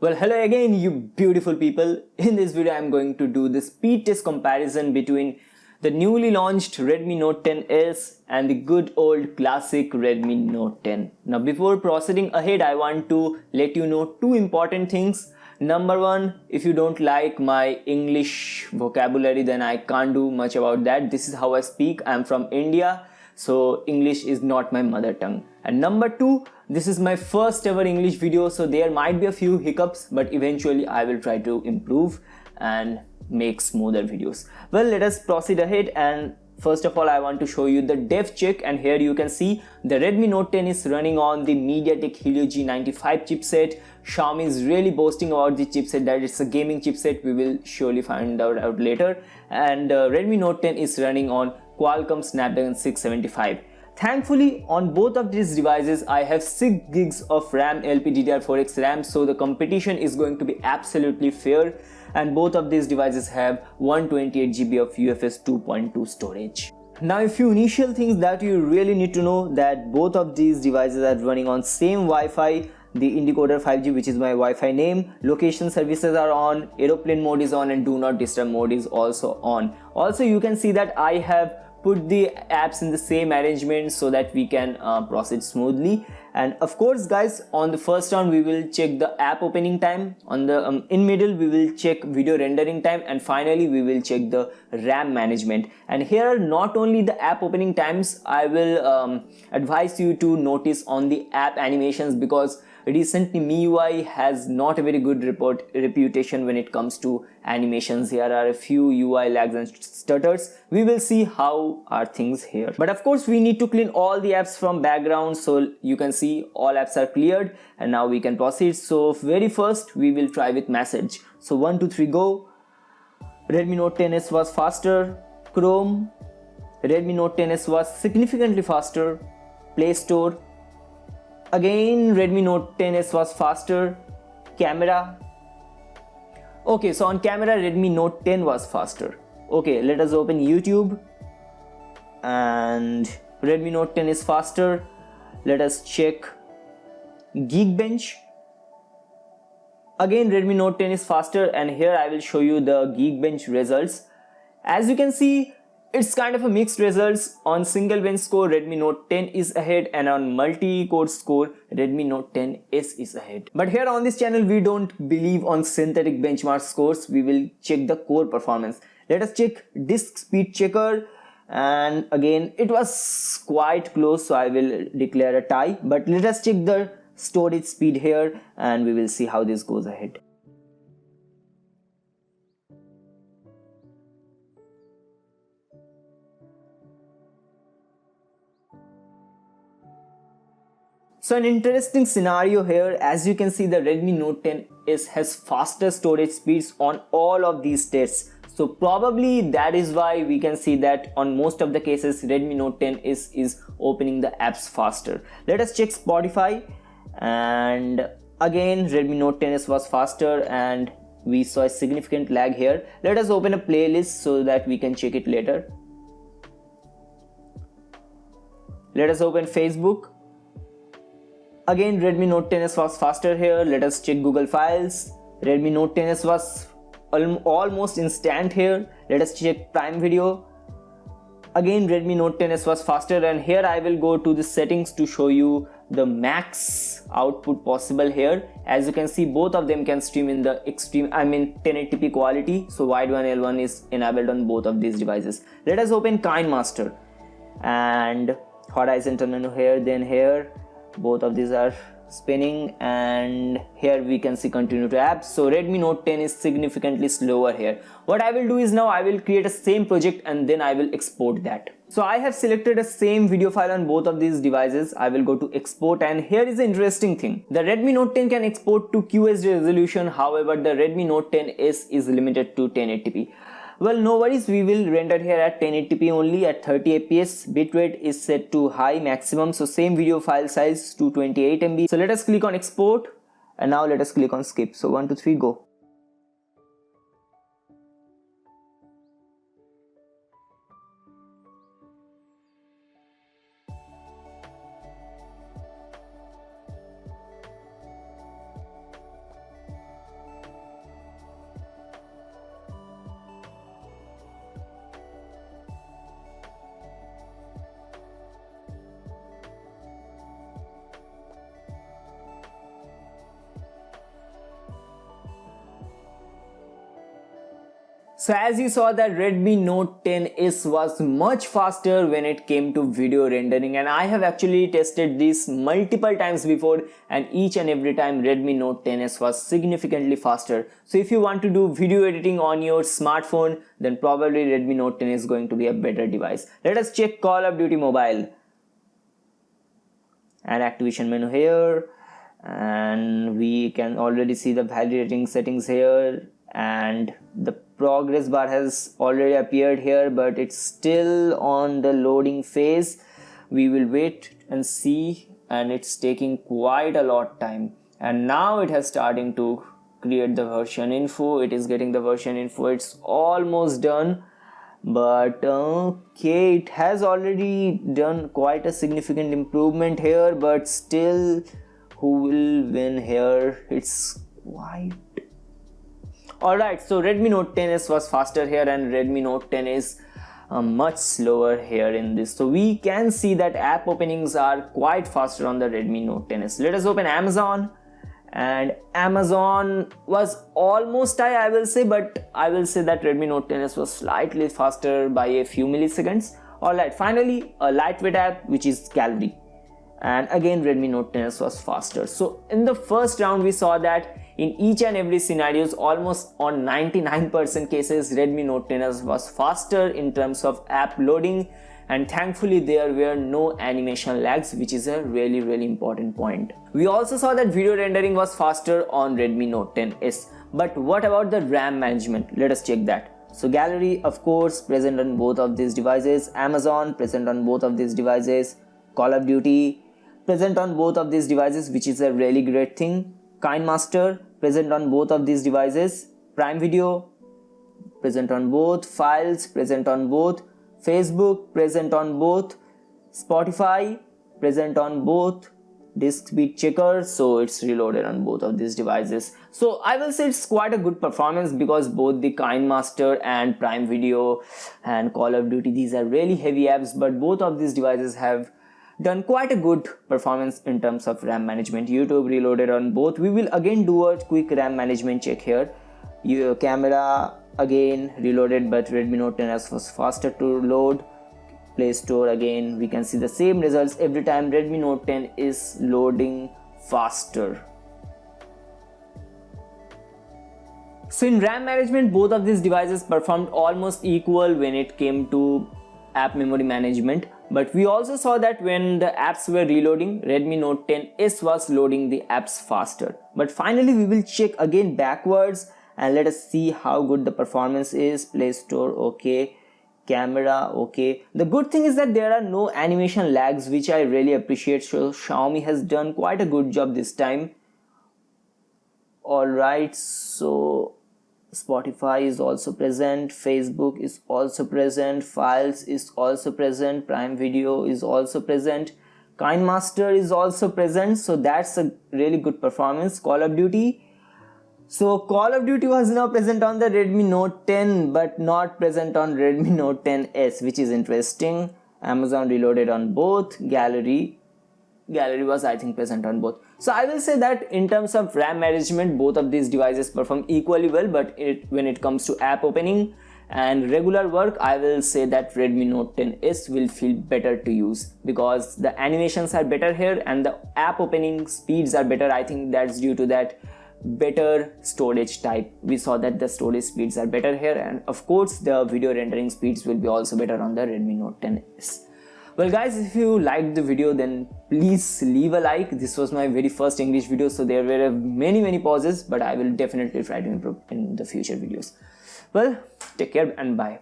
Well, hello again, you beautiful people. In this video, I'm going to do the speed test comparison between the newly launched Redmi Note 10s and the good old classic Redmi Note 10. Now, before proceeding ahead, I want to let you know two important things. Number one, if you don't like my English vocabulary, then I can't do much about that. This is how I speak. I'm from India, so English is not my mother tongue. And number two, this is my first ever English video, so there might be a few hiccups, but eventually I will try to improve and make smoother videos. Well, let us proceed ahead, and first of all I want to show you the dev check, and here you can see the Redmi Note 10 is running on the MediaTek Helio G95 chipset. Xiaomi is really boasting about the chipset that it's a gaming chipset. We will surely find out later. And Redmi Note 10 is running on Qualcomm Snapdragon 675. Thankfully, on both of these devices, I have 6 gigs of RAM LPDDR4X RAM, so the competition is going to be absolutely fair, and both of these devices have 128 GB of UFS 2.2 storage. Now, a few initial things that you really need to know: that both of these devices are running on same Wi-Fi. The Indicoder 5G, which is my Wi-Fi name, location services are on, aeroplane mode is on, and do not disturb mode is also on. Also, you can see that I have put the apps in the same arrangement so that we can proceed smoothly. And of course guys, on the first round we will check the app opening time, on the in middle we will check video rendering time, and finally we will check the RAM management. And here not only the app opening times, I will advise you to notice on the app animations, because recently MIUI has not a very good reputation when it comes to animations. Here are a few UI lags and stutters. We will see how are things here. But of course we need to clean all the apps from background, so you can see all apps are cleared, and now we can proceed. So very first we will try with message. So 1 2 3 go. Redmi Note 10s was faster. Chrome. Redmi Note 10s was significantly faster. Play Store. Again, Redmi Note 10s was faster. Camera. Okay, so on camera, Redmi Note 10 was faster. Okay, let us open YouTube, and Redmi Note 10 is faster. Let us check Geekbench. Again, Redmi Note 10 is faster, and here I will show you the Geekbench results. As you can see, it's kind of a mixed results. On single bench score, Redmi Note 10 is ahead, and on multi-core score, Redmi Note 10s is ahead. But here on this channel, we don't believe on synthetic benchmark scores. We will check the core performance. Let us check disk speed checker, and again it was quite close, so I will declare a tie. But let us check the storage speed here, and we will see how this goes ahead. So an interesting scenario here, as you can see, the Redmi Note 10 has faster storage speeds on all of these tests. So probably that is why we can see that on most of the cases Redmi Note 10 is opening the apps faster. Let us check Spotify, and again Redmi Note 10s was faster, and we saw a significant lag here. Let us open a playlist so that we can check it later. Let us open Facebook. Again, Redmi Note 10s was faster here. Let us check Google Files. Redmi Note 10s was almost instant here. Let us check Prime Video. Again, Redmi Note 10s was faster, and here I will go to the settings to show you the max output possible here. As you can see, both of them can stream in the extreme, 1080p quality. So wide one L1 is enabled on both of these devices. Let us open KineMaster, and Horizon Tunnel here, then here. Both of these are spinning, and here we can see continue to apps. So Redmi Note 10 is significantly slower here. What I will do is now I will create a same project, and then I will export that. So I have selected a same video file on both of these devices. I will go to export, and here is the interesting thing. The Redmi Note 10 can export to QHD resolution. However, the Redmi Note 10s is limited to 1080p. Well, no worries, we will render here at 1080p only at 30 fps. Bitrate is set to high maximum, so same video file size 228 MB. So let us click on export, and now let us click on skip. So 1 2 3 go. So as you saw that Redmi Note 10s was much faster when it came to video rendering, and I have actually tested this multiple times before, and each and every time Redmi Note 10s was significantly faster. So if you want to do video editing on your smartphone, then probably Redmi Note 10 is going to be a better device. Let us check Call of Duty Mobile. And activation menu here, and we can already see the validating settings here, and the progress bar has already appeared here, but it's still on the loading phase. We will wait and see, and it's taking quite a lot time, and now it has starting to create the version info. It is getting the version info. It's almost done, but okay, it has already done quite a significant improvement here, but still who will win here? It's quite alright. So Redmi Note 10s was faster here, and Redmi Note 10 is much slower here in this. So we can see that app openings are quite faster on the Redmi Note 10s. Let us open Amazon, and Amazon was almost I will say, but I will say that Redmi Note 10s was slightly faster by a few milliseconds. Alright, finally a lightweight app, which is Gallery, and again Redmi Note 10s was faster. So in the first round we saw that in each and every scenarios, almost on 99% cases, Redmi Note 10s was faster in terms of app loading, and thankfully there were no animation lags, which is a really important point. We also saw that video rendering was faster on Redmi Note 10s, but what about the RAM management? Let us check that. So Gallery, of course, present on both of these devices. Amazon, present on both of these devices. Call of Duty, present on both of these devices, which is a really great thing. KineMaster, present on both of these devices. Prime Video, present on both. Files, present on both. Facebook, present on both. Spotify, present on both. Disk speed checker, so it's reloaded on both of these devices. So I will say it's quite a good performance, because both the KineMaster and Prime Video and Call of Duty, these are really heavy apps, but both of these devices have done quite a good performance in terms of RAM management. YouTube reloaded on both. We will again do a quick RAM management check here. Your camera again reloaded, but Redmi Note 10s was faster to load. Play Store, again we can see the same results every time. Redmi Note 10 is loading faster. So in RAM management, both of these devices performed almost equal when it came to app memory management, but we also saw that when the apps were reloading, Redmi Note 10s was loading the apps faster. But finally we will check again backwards, and let us see how good the performance is. Play Store, okay. Camera, okay. The good thing is that there are no animation lags, which I really appreciate. So Xiaomi has done quite a good job this time. Alright, so Spotify is also present, Facebook is also present, Files is also present, Prime Video is also present, KineMaster is also present, so that's a really good performance. Call of Duty, so Call of Duty was now present on the Redmi Note 10 but not present on Redmi Note 10s, which is interesting. Amazon reloaded on both. Gallery was I think present on both. So I will say that in terms of RAM management, both of these devices perform equally well, but when it comes to app opening and regular work, I will say that Redmi Note 10s will feel better to use, because the animations are better here and the app opening speeds are better. I think that's due to that better storage type. We saw that the storage speeds are better here, and of course the video rendering speeds will be also better on the Redmi Note 10s. Well guys, if you liked the video, then please leave a like. This was my very first English video, so there were many pauses, but I will definitely try to improve in the future videos. Well, take care and bye.